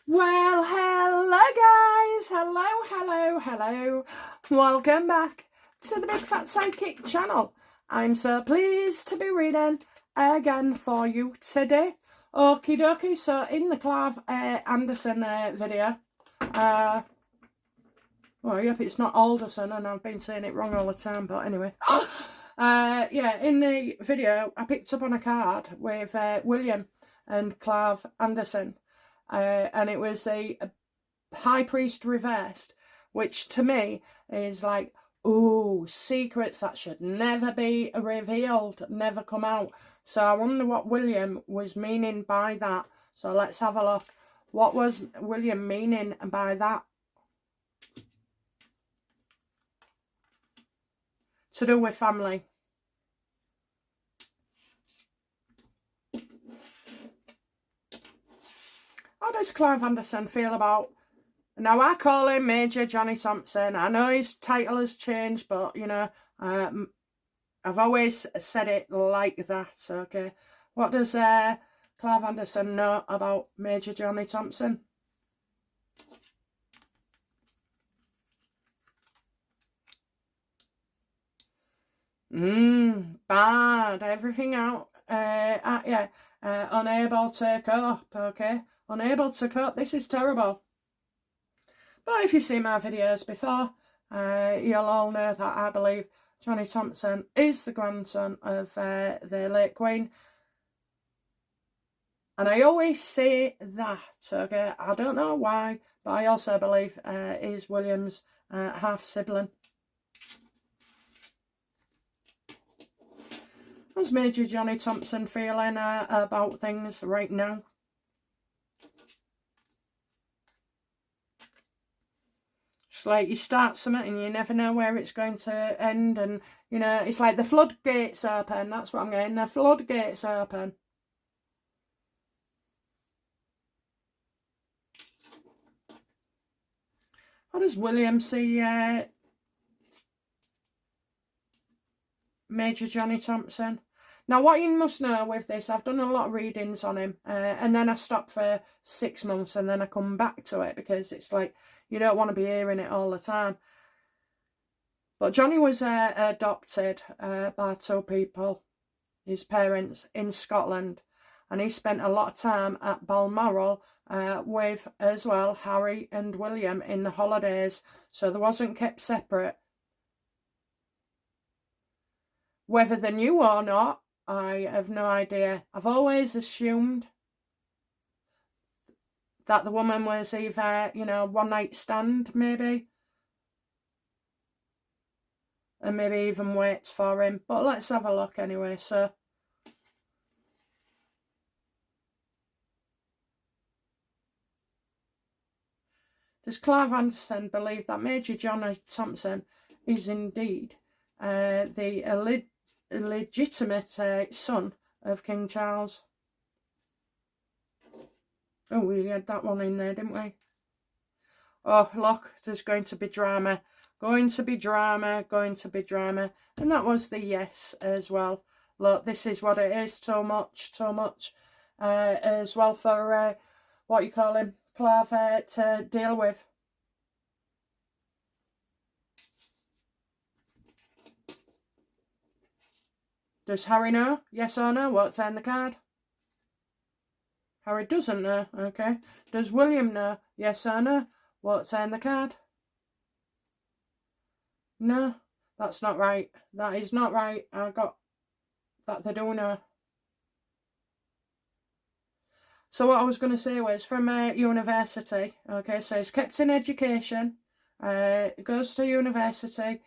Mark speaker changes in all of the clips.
Speaker 1: Well, hello guys, hello. Welcome back to the Big Fat Sidekick channel. I'm so pleased to be reading again for you today. Okie dokie, so in the Clive Anderson video, well, yep, it's not Alderson, and I've been saying it wrong all the time, but anyway. Yeah, in the video, I picked up on a card with William and Clive Anderson. And it was a High Priest reversed, which to me is like, ooh, secrets that should never be revealed, never come out. So I wonder what William was meaning by that. So let's have a look. What was William meaning by that? To do with family. How does Clive Anderson feel about... Now, I call him Major Johnny Thompson. I know his title has changed, but, you know, I've always said it like that, okay? What does Clive Anderson know about Major Johnny Thompson? Bad. Everything out. Yeah. Unable to cope, okay? Unable to cope. This is terrible. But if you've seen my videos before, you'll all know that I believe Johnny Thompson is the grandson of the late Queen. And I always say that, okay? I don't know why, but I also believe he's William's half-sibling. How's Major Johnny Thompson feeling about things right now? It's like you start something and you never know where it's going to end, and you know, it's like the floodgates open. That's what I'm getting. The floodgates open. How does William see Major Johnny Thompson? Now, what you must know with this, I've done a lot of readings on him, and then I stopped for 6 months, and then I come back to it because it's like you don't want to be hearing it all the time. But Johnny was adopted by 2 people, his parents, in Scotland, and he spent a lot of time at Balmoral with, as well, Harry and William in the holidays, so they wasn't kept separate. Whether they knew or not, I have no idea. I've always assumed that the woman was either, you know, one night stand, maybe. And maybe even waits for him. But let's have a look anyway, so. Does Clive Anderson believe that Major Johnny Thompson is indeed the illegitimate son of King Charles? Oh, we had that one in there, didn't we? Oh, look, there's going to be drama. Going to be drama. And that was the yes as well. Look, this is what it is. Too much. As well for, what you call him, Clive, to deal with. Does Harry know? Yes or no? What's on the card? Harry doesn't know, okay. Does William know? Yes or no? What's on the card? No, that's not right. That is not right. I got that they do know. So what I was going to say was from university, okay, so he's kept in education, goes to university,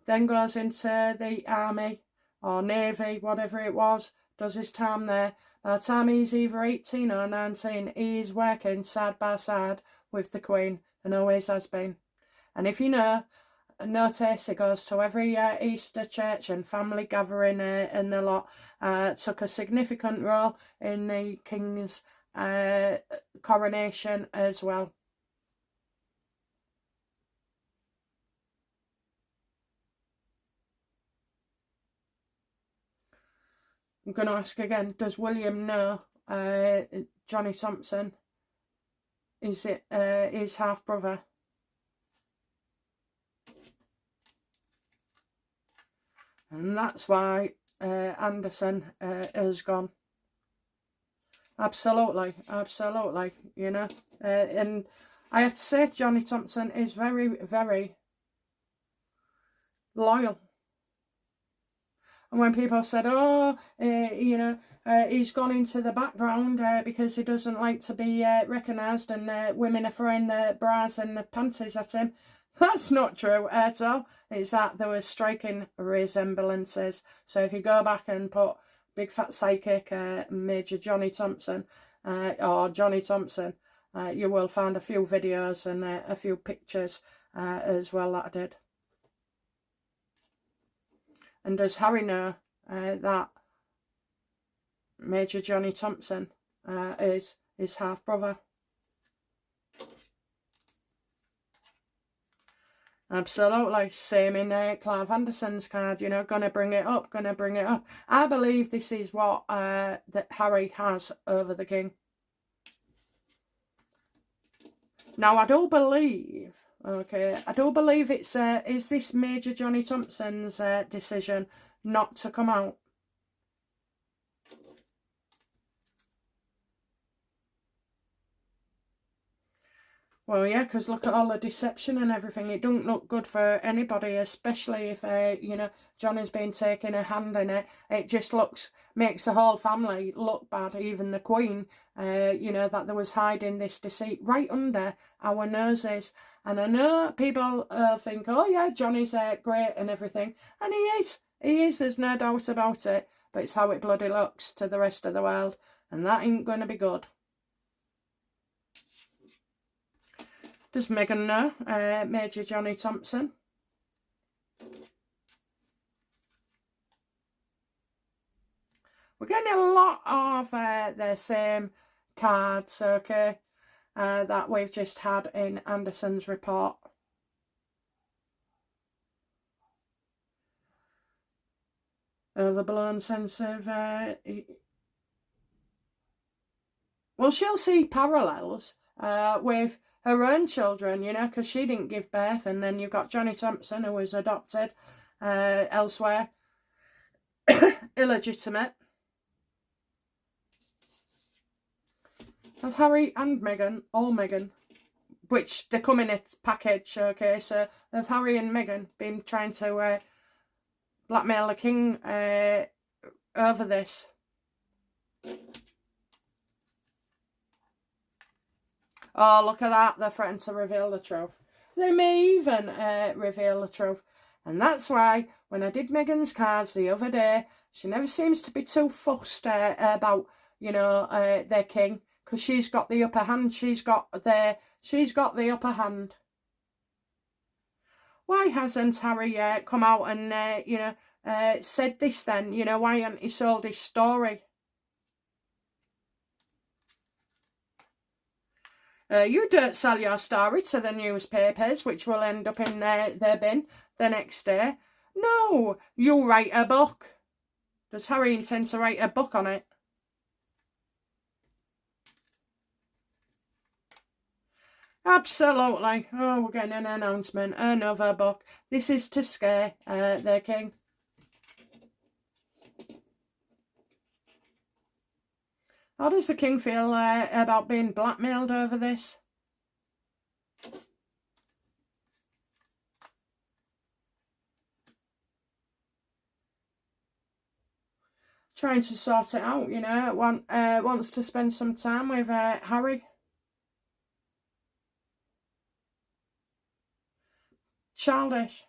Speaker 1: then goes into the army or navy, whatever it was, does his time there. By the time he's either 18 or 19, he's working side by side with the Queen, and always has been. And if you know, notice he goes to every Easter church and family gathering and the lot. Took a significant role in the King's coronation as well. I'm going to ask again, does William know Johnny Thompson? is his half brother. And that's why Anderson has gone. Absolutely, absolutely, you know. And I have to say, Johnny Thompson is very, very loyal. And when people said, oh, you know, he's gone into the background because he doesn't like to be recognised and women are throwing the bras and the panties at him. That's not true at all. It's that there were striking resemblances. So if you go back and put Big Fat Psychic Major Johnny Thompson or Johnny Thompson, you will find a few videos and a few pictures as well that I did. And does Harry know that Major Johnny Thompson is his half brother? Absolutely. Same in Clive Anderson's card, you know, gonna bring it up. I believe this is what that Harry has over the king. Now, I do believe, okay, I do believe it's, is this Major Johnny Thompson's decision not to come out? Well, yeah, because look at all the deception and everything. It don't look good for anybody, especially if, you know, Johnny's been taking a hand in it. It just makes the whole family look bad, even the Queen, you know, that there was hiding this deceit right under our noses. And I know people think, oh, yeah, Johnny's great and everything. And he is, there's no doubt about it. But it's how it bloody looks to the rest of the world. And that ain't going to be good. Does Meghan know Major Johnny Thompson? We're getting a lot of the same cards, okay, that we've just had in Anderson's report. Overblown sense of... well, she'll see parallels with her own children, you know, because she didn't give birth. And then you've got Johnny Thompson, who was adopted elsewhere, illegitimate. Of Harry and Meghan, or Meghan, which they come in a package, okay, so of Harry and Meghan been trying to blackmail the king over this. Oh, look at that. They're threatening to reveal the truth. They may even reveal the truth. And that's why, when I did Meghan's cards the other day, she never seems to be too fussed about, you know, their king. Because she's got the upper hand. She's got the upper hand. Why hasn't Harry come out and, you know, said this then? You know, why hasn't he sold his story? You don't sell your story to the newspapers, which will end up in their bin the next day. No, you write a book. Does Harry intend to write a book on it? Absolutely. Oh, we're getting an announcement. Another book. This is to scare their king. How does the king feel about being blackmailed over this? Trying to sort it out, you know. Wants to spend some time with Harry. Childish.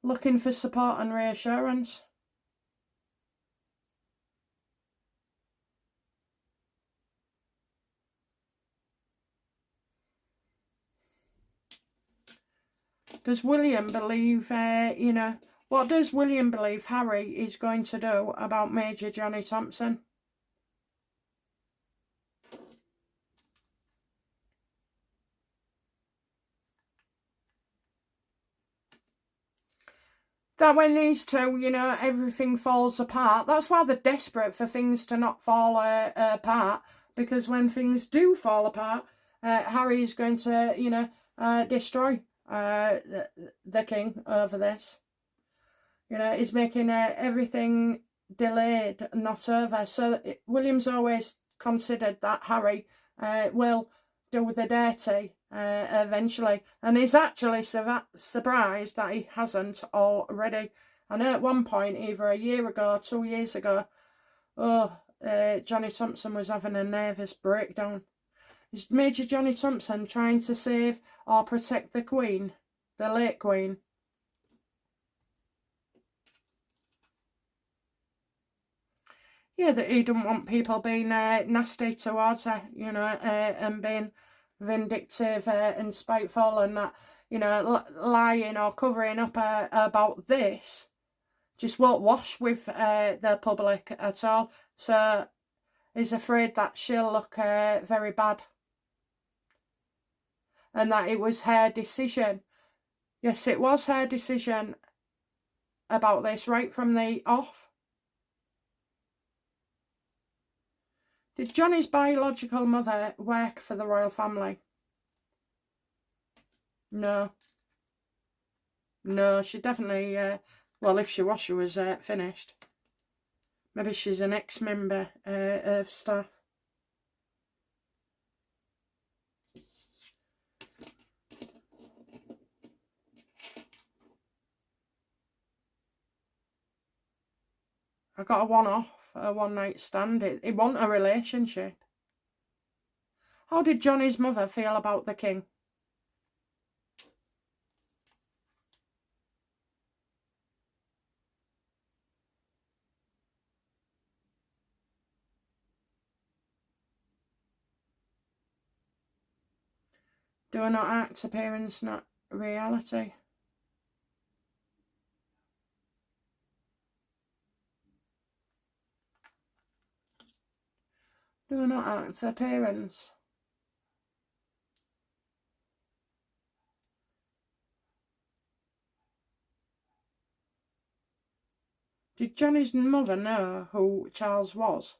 Speaker 1: Looking for support and reassurance. Does William believe, you know, what does William believe Harry is going to do about Major Johnny Thompson? That when these two, you know, everything falls apart. That's why they're desperate for things to not fall apart. because when things do fall apart, Harry is going to, you know, destroy the king over this. You know, he's making everything delayed, not over. So William's always considered that Harry will do the dirty eventually, and he's actually surprised that he hasn't already. I know at one point, either a year ago or 2 years ago, Johnny Thompson was having a nervous breakdown. Is Major Johnny Thompson trying to save or protect the Queen, the late Queen? Yeah, that he don't want people being nasty towards her, you know, and being vindictive and spiteful, and that, you know, lying or covering up about this just won't wash with the public at all. So he's afraid that she'll look very bad, and that it was her decision. Yes, it was her decision about this right from the off. Did Johnny's biological mother work for the royal family? No. No, she definitely, well, if she was, she was finished. Maybe she's an ex-member of staff. I got a one-off, a one-night stand. It wasn't a relationship. How did Johnny's mother feel about the king? Do not act, appearance, not reality. Do not act, appearance. Did Johnny's mother know who Charles was?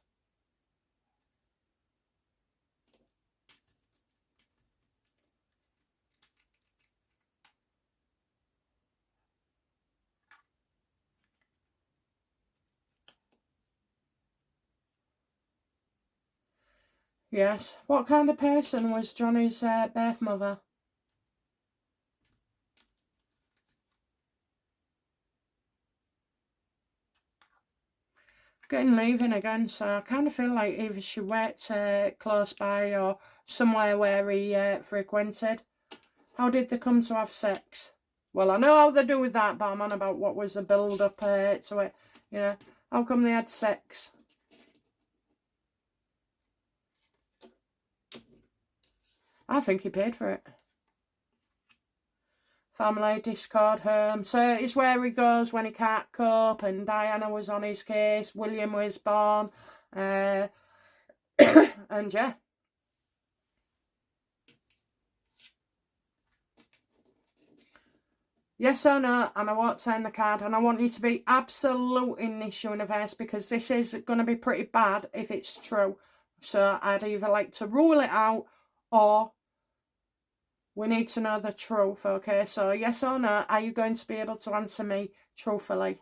Speaker 1: Yes. What kind of person was Johnny's birth mother? Getting leaving again, so I kind of feel like either she worked close by or somewhere where he frequented. How did they come to have sex? Well, I know how they do with that, but I'm on about what was the build-up to it. You know, how come they had sex? I think he paid for it. Family, discord, home. So it's where he goes when he can't cope, and Diana was on his case, William was born, and yeah. Yes or no, and I won't sign the card, and I want you to be absolute in this universe, because this is going to be pretty bad if it's true. So I'd either like to rule it out, or we need to know the truth, okay? So yes or no, are you going to be able to answer me truthfully?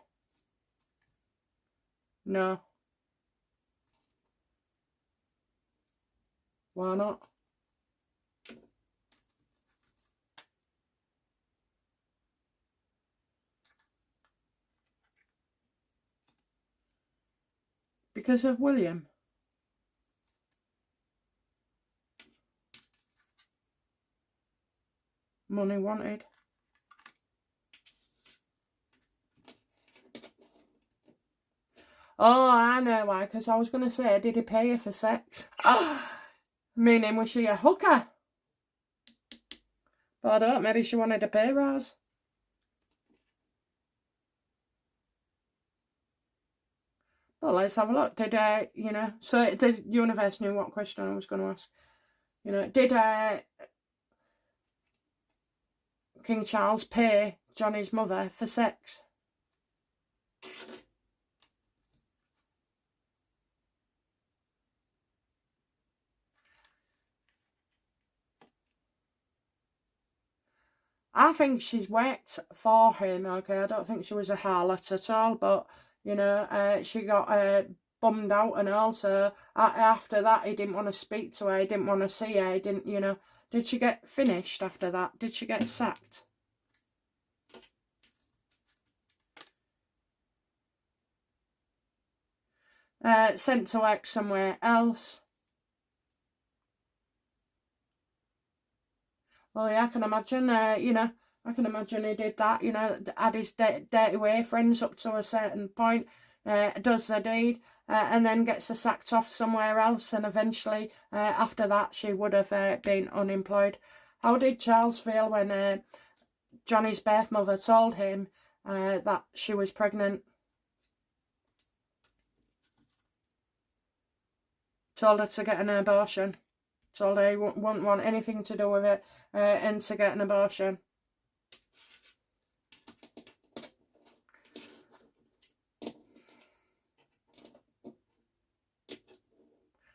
Speaker 1: No. Why not? Because of William. Money wanted. Oh, I know why, because I was going to say, did he pay her for sex? Meaning, was she a hooker? But I don't, maybe she wanted a pay rise. Well, let's have a look. Did, you know, so the universe knew what question I was going to ask. You know, did King Charles pay Johnny's mother for sex? I think she's worked for him, okay? I don't think she was a harlot at all, but, you know, she got bummed out and all, so after that he didn't want to speak to her, he didn't want to see her, he didn't, you know. Did she get finished after that? Did she get sacked? Sent to work somewhere else. Well, yeah, I can imagine, you know, I can imagine he did that, you know, had his dirty way, friends up to a certain point, does the deed, and then gets her sacked off somewhere else, and eventually, after that, she would have been unemployed. How did Charles feel when Johnny's birth mother told him that she was pregnant? Told her to get an abortion. Told her he wouldn't want anything to do with it, and to get an abortion.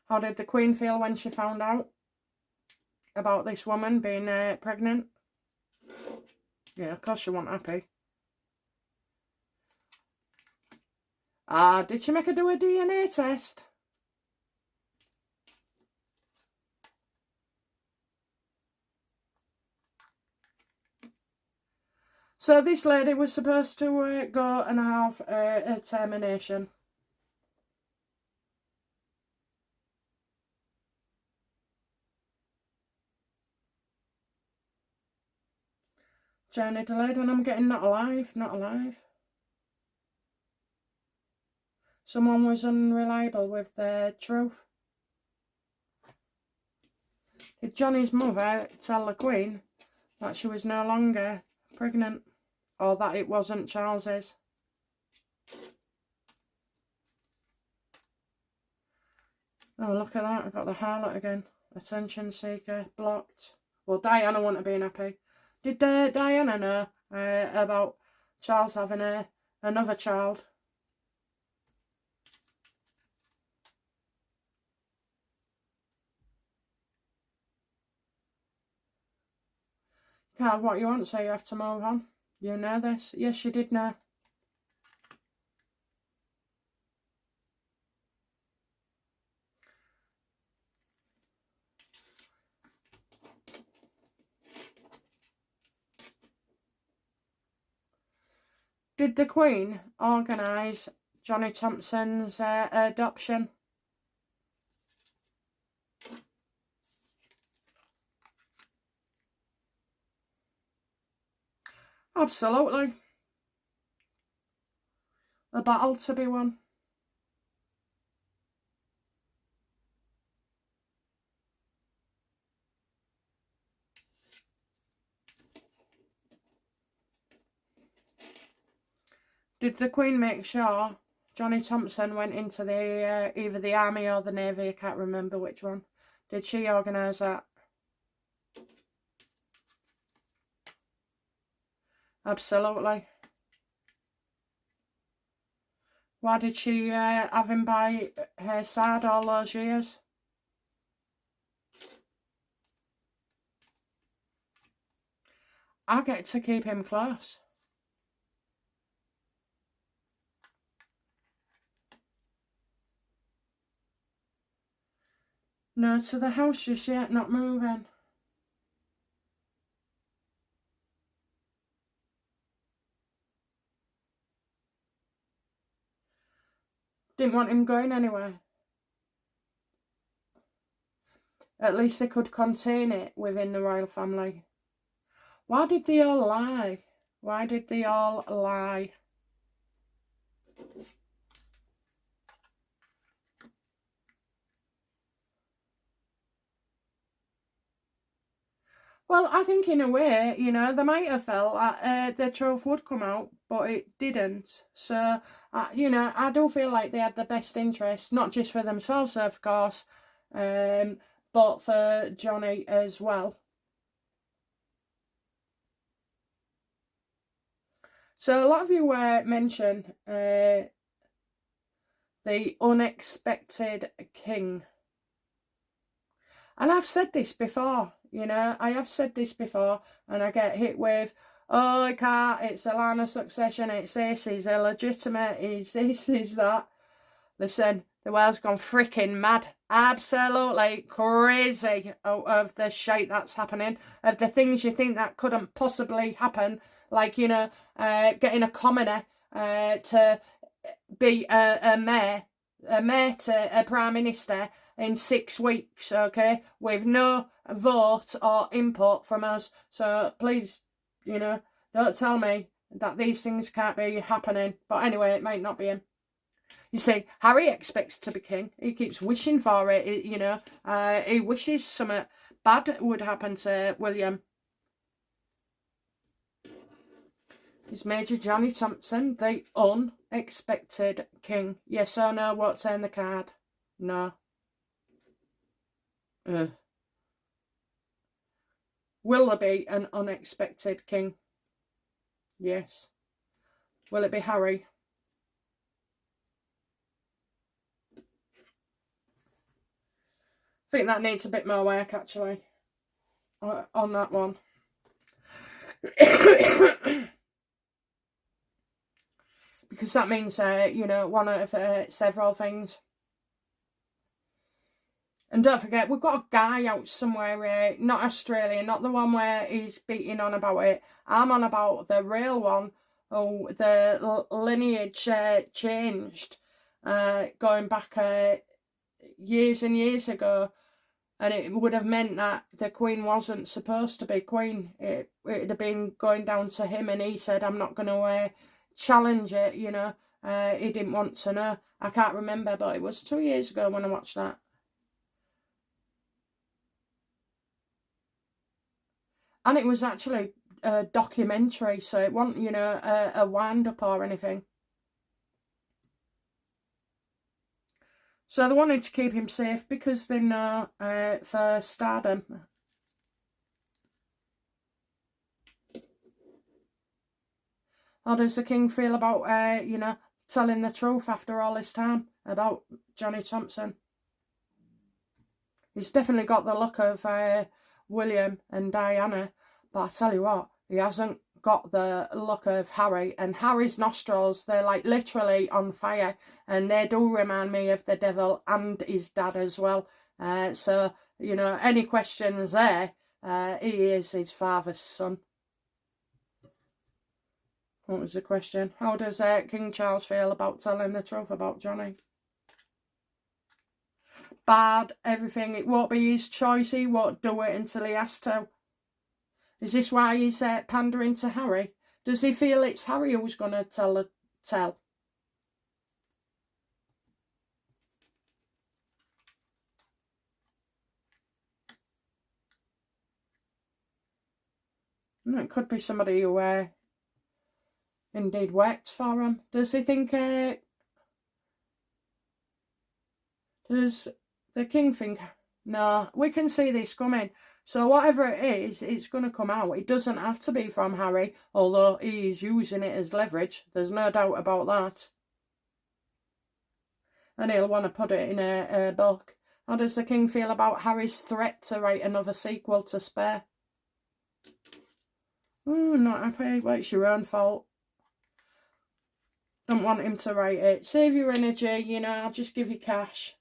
Speaker 1: How did the Queen feel when she found out about this woman being pregnant? Yeah, of course she wasn't happy. Did she make her do a DNA test? So this lady was supposed to go and have a termination. Journey delayed, and I'm getting not alive, not alive. Someone was unreliable with their truth. Did Johnny's mother tell the Queen that she was no longer pregnant, or that it wasn't Charles's? Oh, look at that, I've got the harlot again. Attention seeker, blocked. Well, Diana wouldn't have been happy. Did Diana know about Charles having another child? Can't have what you want, so you have to move on. You know this? Yes, she did know. Did the Queen organise Johnny Thompson's adoption? Absolutely. A battle to be won. Did the Queen make sure Johnny Thompson went into the either the army or the navy? I can't remember which one. Did she organise that? Absolutely. Why did she have him by her side all those years? I get to keep him close. No, to the house just yet, not moving. Didn't want him going anywhere. At least they could contain it within the royal family. Why did they all lie? Why did they all lie? Well, I think in a way, you know, they might have felt that the truth would come out, but it didn't. So, you know, I do feel like they had the best interest, not just for themselves, of course, but for Johnny as well. So a lot of you mention the unexpected king. And I've said this before, You know, I have said this before, and I get hit with, oh, I can't, it's a line of succession, it's this, he's illegitimate, he's this, he's that. Listen, the world's gone freaking mad. Absolutely crazy out of the shit that's happening, of the things you think that couldn't possibly happen, like, you know, getting a commoner to be a mayor to a prime minister in 6 weeks, okay, with no vote or input from us. So please, you know, don't tell me that these things can't be happening. But anyway, it might not be him. You see, Harry expects to be king. He keeps wishing for it, you know. He wishes something bad would happen to William. Is Major Johnny Thompson the unexpected king? Yes or no? What's in the card? No. Will there be an unexpected king? Yes. Will it be Harry? I think that needs a bit more work, actually, on that one. Because that means, you know, one out of several things. And don't forget, we've got a guy out somewhere, not Australia, not the one where he's beating on about it. I'm on about the real one. Oh, the lineage changed, going back years and years ago. And it would have meant that the Queen wasn't supposed to be Queen. It would have been going down to him, and he said, I'm not going to challenge it, you know. He didn't want to know. I can't remember, but it was 2 years ago when I watched that. And it was actually a documentary, so it wasn't, you know, a wind-up or anything. So they wanted to keep him safe because they know for stardom. How does the king feel about, you know, telling the truth after all this time about Johnny Thompson? He's definitely got the look of William and Diana, but I tell you what, he hasn't got the look of Harry. And Harry's nostrils, they're like literally on fire, and they do remind me of the devil and his dad as well. So, you know, any questions there, he is his father's son. What was the question? How does King Charles feel about telling the truth about Johnny? Bad, everything. It won't be his choice. He won't do it until he has to. Is this why he's pandering to Harry? Does he feel it's Harry who's going to tell? It could be somebody who indeed worked for him. Does he think... does the king think... No, we can see this coming. So whatever it is, it's going to come out. It doesn't have to be from Harry, although he is using it as leverage. There's no doubt about that. And he'll want to put it in a book. How does the king feel about Harry's threat to write another sequel to Spare? Oh, not happy. Well, it's your own fault. Don't want him to write it. Save your energy, you know, I'll just give you cash.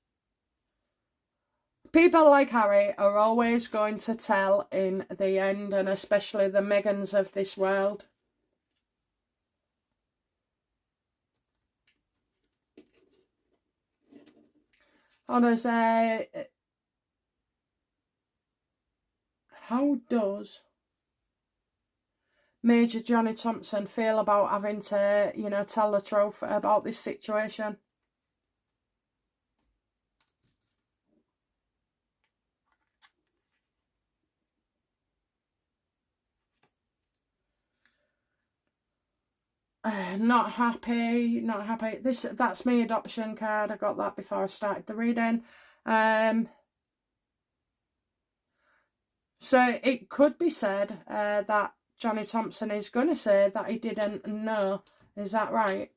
Speaker 1: People like Harry are always going to tell in the end, and especially the Megans of this world. How does Major Johnny Thompson feel about having to, you know, tell the truth about this situation? Not happy, not happy. That's my adoption card. I got that before I started the reading. So it could be said that Johnny Thompson is going to say that he didn't know. Is that right?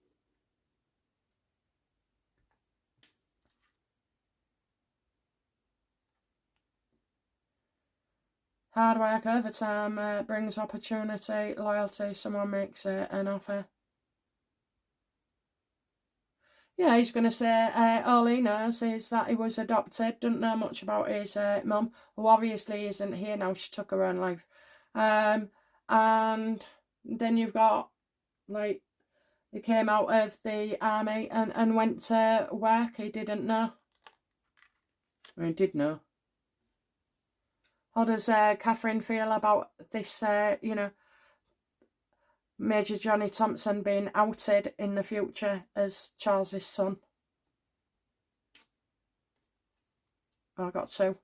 Speaker 1: Hard work over time brings opportunity, loyalty, someone makes an offer. Yeah, he's going to say all he knows is that he was adopted, doesn't know much about his mum, who obviously isn't here now, she took her own life. And then you've got, like, he came out of the army and went to work, he didn't know. He did know. How does Catherine feel about this, you know, Major Johnny Thompson being outed in the future as Charles's son? I got two.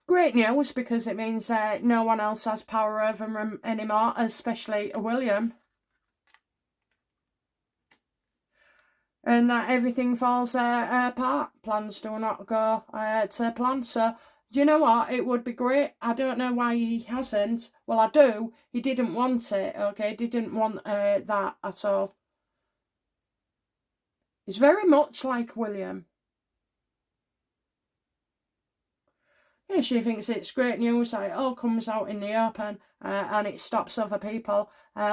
Speaker 1: Great news, because it means no one else has power over him anymore, especially William. And that everything falls apart. Plans do not go to plan. So, do you know what? It would be great. I don't know why he hasn't. Well, I do. He didn't want it, okay? He didn't want that at all. He's very much like William. Yeah, she thinks it's great news that it all comes out in the open and it stops other people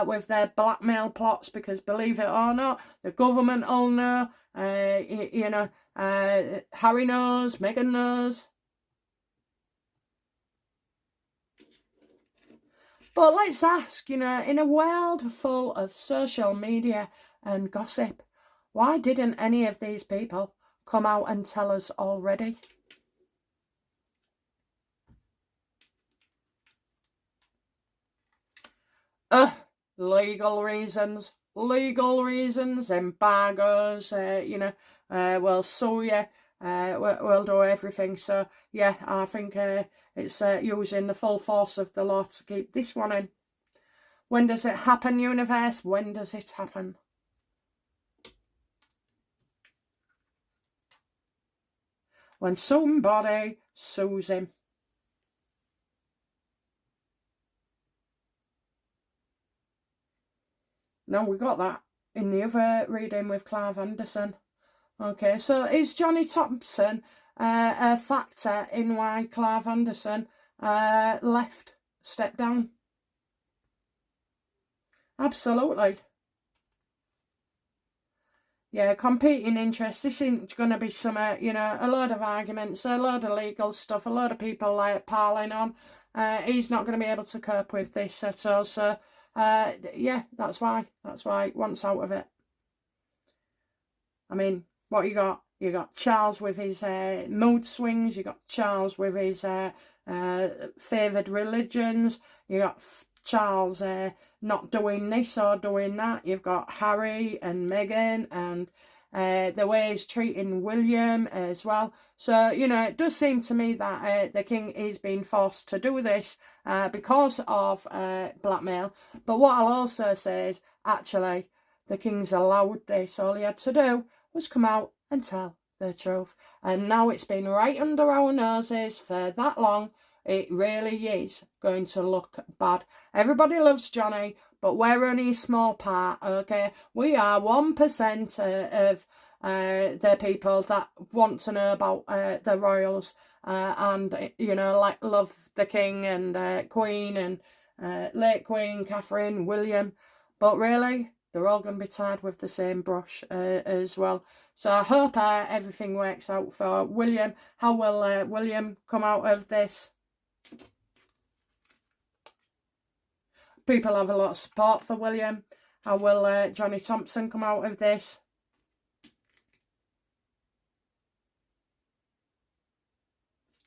Speaker 1: with their blackmail plots, because believe it or not, the government all know, you know, Harry knows, Meghan knows. But let's ask, you know, in a world full of social media and gossip, why didn't any of these people come out and tell us already? Legal reasons, embargoes, you know, we'll sue you, we'll do everything. So, yeah, I think it's using the full force of the law to keep this one in. When does it happen, universe? When does it happen? When somebody sues him. No, we got that in the other reading with Clive Anderson. Okay, so is Johnny Thompson a factor in why Clive Anderson stepped down? Absolutely. Yeah, competing interests. This isn't going to be some, you know, a lot of arguments, a lot of legal stuff, a lot of people like piling on. He's not going to be able to cope with this at all. So, yeah, that's why he wants out of it. I mean, what you got? You got Charles with his mood swings. You got Charles with his favoured religions. You got Charles not doing this or doing that. You've got Harry and Meghan and the way he's treating William as well. So, you know, it does seem to me that the king is being forced to do this because of blackmail. But what I'll also say is, actually, the king's allowed this. All he had to do was come out and tell the truth. And now it's been right under our noses for that long. It really is going to look bad. Everybody loves Johnny, but we're only a small part, okay? We are 1% of the people that want to know about the royals and, you know, like love the king and Queen and late Queen, Catherine, William. But really, they're all going to be tied with the same brush as well. So I hope everything works out for William. How will William come out of this? People have a lot of support for William. How will Johnny Thompson come out of this?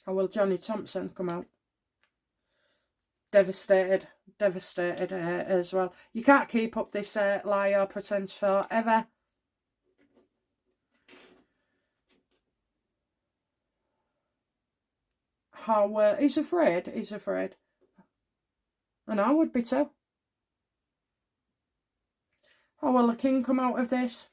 Speaker 1: How will Johnny Thompson come out? Devastated as well. You can't keep up this lie or pretense forever. How he's afraid. And I would be too. How will the king come out of this?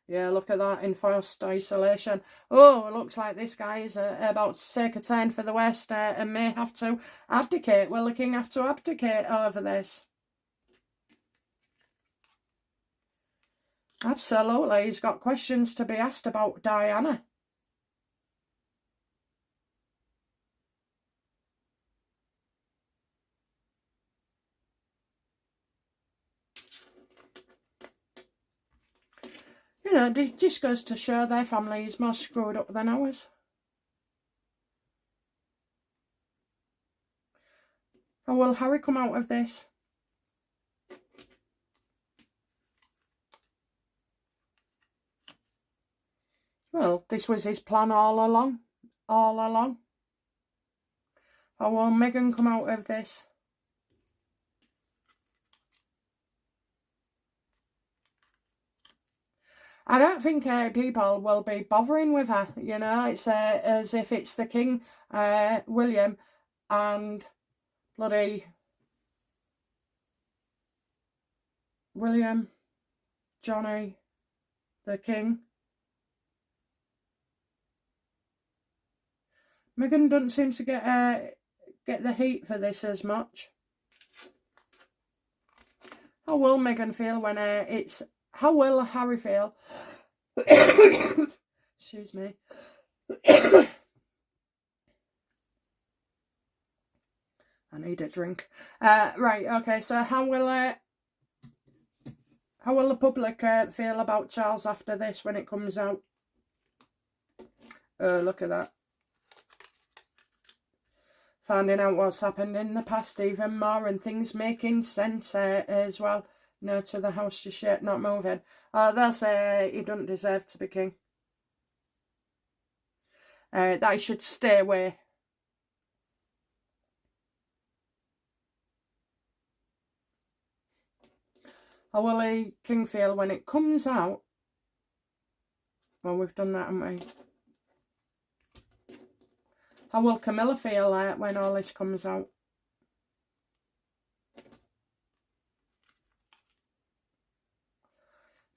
Speaker 1: Yeah, look at that, enforced isolation. Oh, it looks like this guy is about to take a turn for the West and may have to abdicate. Will the king have to abdicate over this? Absolutely. He's got questions to be asked about Diana. You know, it just goes to show their family is more screwed up than ours. How will Harry come out of this? Well, this was his plan all along. All along. How will Meghan come out of this? I don't think people will be bothering with her. You know, it's as if it's the King, William, and bloody William, Johnny, the King. Meghan doesn't seem to get the heat for this as much. How will Meghan feel when it's... How will Harry feel? Excuse me. I need a drink. Right, okay, so how will the public feel about Charles after this when it comes out? Look at that. Finding out what's happened in the past even more, and things making sense as well. No to the house just yet, not moving. They'll say he doesn't deserve to be king. That he should stay away. How will the king feel when it comes out? Well, we've done that, haven't we? How will Camilla feel when all this comes out?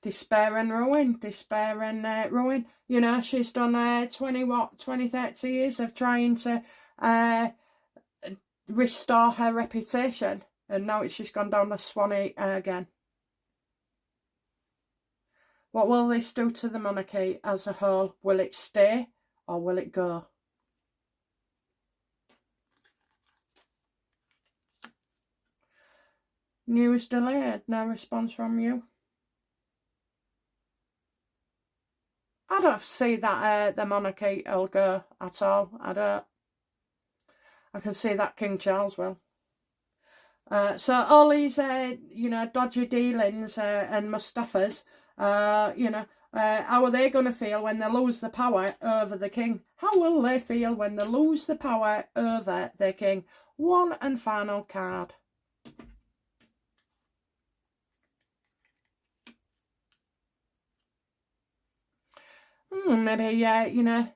Speaker 1: Despair and ruin, despair and ruin. You know, she's done 20, 30 years of trying to restore her reputation. And now she's gone down the Swanee again. What will this do to the monarchy as a whole? Will it stay or will it go? News delayed, no response from you. I don't see that the monarchy will go at all. I don't. I can see that King Charles will. So all these, you know, dodgy dealings and Mustafas, you know, how are they going to feel when they lose the power over the king? How will they feel when they lose the power over the king? One and final card. Maybe, you know,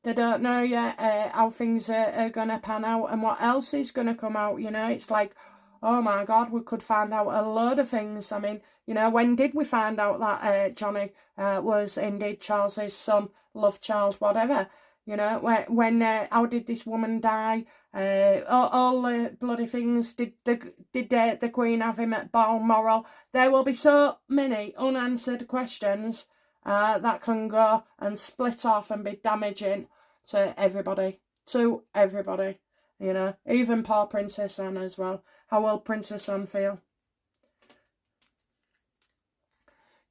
Speaker 1: they don't know yet how things are going to pan out and what else is going to come out, you know. It's like, oh my God, we could find out a load of things. I mean, you know, when did we find out that Johnny was indeed Charles's son, love child, whatever? You know, when how did this woman die? All the bloody things. Did the Queen have him at Balmoral? There will be so many unanswered questions that can go and split off and be damaging to everybody. You know, even poor Princess Anne as well. How will Princess Anne feel?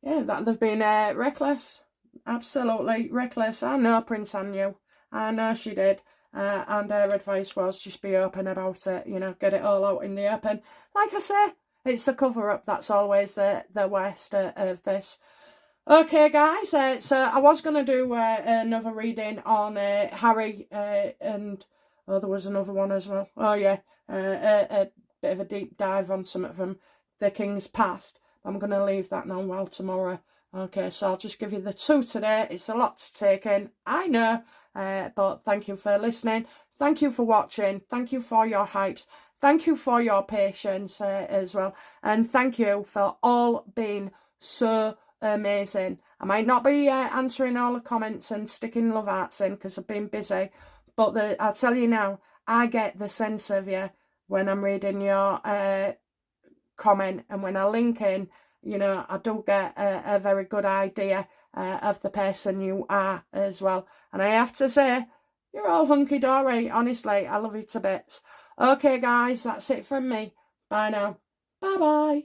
Speaker 1: Yeah, that they've been reckless. Absolutely reckless. I know Prince Anne knew. I know she did. And her advice was just be open about it, you know, get it all out in the open. Like I say, it's a cover-up. That's always the worst of this. Okay, guys, so I was going to do another reading on Harry and... Oh, there was another one as well. Oh, yeah, a bit of a deep dive on some of them, the King's past. I'm going to leave that now while tomorrow. Okay, so I'll just give you the two today. It's a lot to take in, I know, but thank you for listening. Thank you for watching. Thank you for your hypes. Thank you for your patience as well. And thank you for all being so amazing. I might not be answering all the comments and sticking love hearts in because I've been busy, but I'll tell you now, I get the sense of you when I'm reading your comment, and when I link in you know, I do get a very good idea of the person you are as well. And I have to say, you're all hunky-dory. Honestly, I love you to bits. Okay, guys, that's it from me. Bye now. Bye-bye.